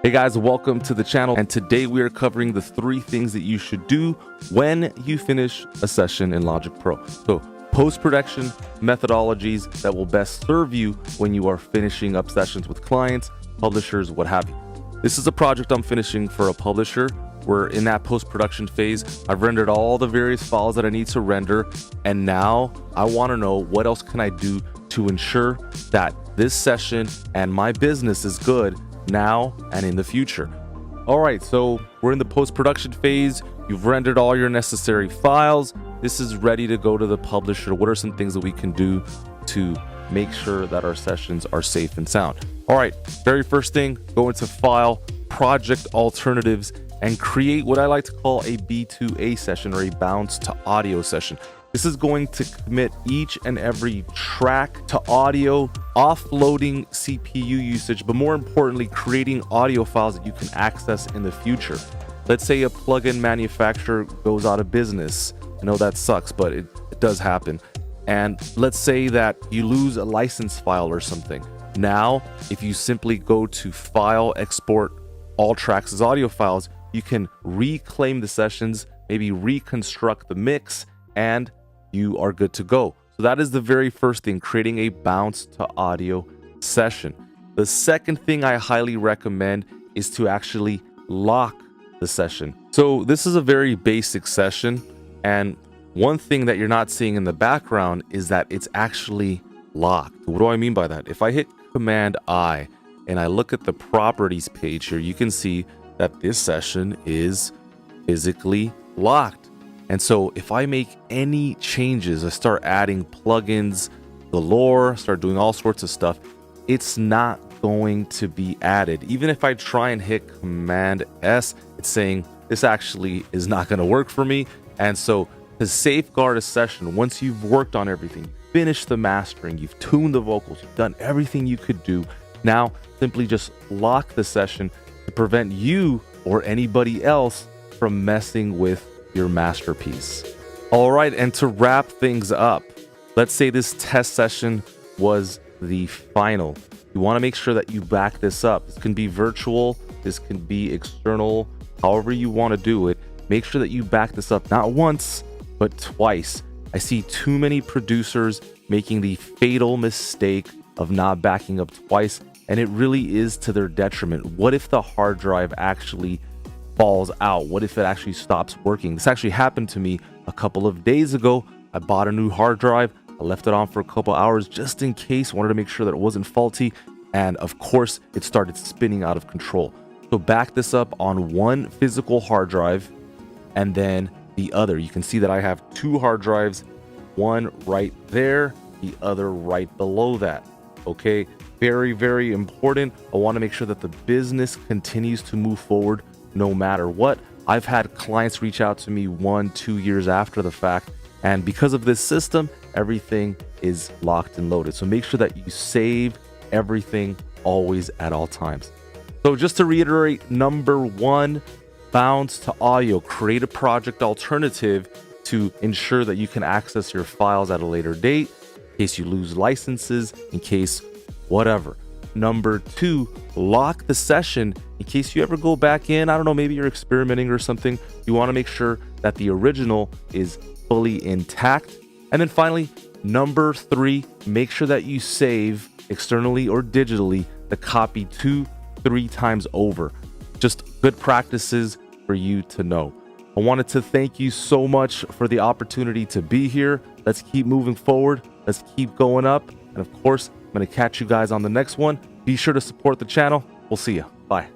Hey guys, welcome to the channel, and today we are covering the 3 things that you should do when you finish a session in Logic Pro. So post-production methodologies that will best serve you when you are finishing up sessions with clients, publishers, what have you. This is a project I'm finishing for a publisher. We're in that post-production phase. I've rendered all the various files that I need to render, and now I want to know what else can I do to ensure that this session and my business is good now and in the future. All right, so we're in the post-production phase. You've rendered all your necessary files. This is ready to go to the publisher. What are some things that we can do to make sure that our sessions are safe and sound? All right, very first thing, go into File, Project Alternatives, and create what I like to call a B2A session, or a bounce to audio session. This is going to commit each and every track to audio, offloading CPU usage, but more importantly, creating audio files that you can access in the future. Let's say a plugin manufacturer goes out of business. I know that sucks, but it does happen. And let's say that you lose a license file or something. Now, if you simply go to File, Export all tracks as audio files, you can reclaim the sessions, maybe reconstruct the mix, and you are good to go. So that is the very first thing, creating a bounce to audio session. The second thing I highly recommend is to actually lock the session. So this is a very basic session, and one thing that you're not seeing in the background is that it's actually locked. What do I mean by that? If I hit Command I and I look at the properties page here, you can see that this session is physically locked. And so if I make any changes, I start adding plugins galore, start doing all sorts of stuff, it's not going to be added. Even if I try and hit Command S, it's saying this actually is not going to work for me. And so to safeguard a session, once you've worked on everything, finished the mastering, you've tuned the vocals, you've done everything you could do, now simply just lock the session to prevent you or anybody else from messing with your masterpiece. All right, and to wrap things up, let's say this test session was the final. You want to make sure that you back this up. This can be virtual, this can be external, however you want to do it. Make sure that you back this up not once, but twice. I see too many producers making the fatal mistake of not backing up twice, and it really is to their detriment. What if the hard drive actually falls out? What if it actually stops working? This actually happened to me a couple of days ago. I bought a new hard drive. I left it on for a couple hours just in case. Wanted to make sure that it wasn't faulty. And of course, it started spinning out of control. So back this up on one physical hard drive and then the other. You can see that I have 2 hard drives, one right there, the other right below that. Okay, very, very important. I want to make sure that the business continues to move forward no matter what. I've had clients reach out to me 1-2 years after the fact, and because of this system, everything is locked and loaded. So make sure that you save everything always at all times. So just to reiterate, number 1, bounce to audio. Create a project alternative to ensure that you can access your files at a later date, in case you lose licenses, in case whatever. Number 2, lock the session in case you ever go back in. I don't know, maybe you're experimenting or something. You want to make sure that the original is fully intact. And then finally, number 3, make sure that you save externally or digitally the copy 2-3 times over. Just good practices for you to know. I wanted to thank you so much for the opportunity to be here. Let's keep moving forward. Let's keep going up. And of course, I'm going to catch you guys on the next one. Be sure to support the channel. We'll see you. Bye.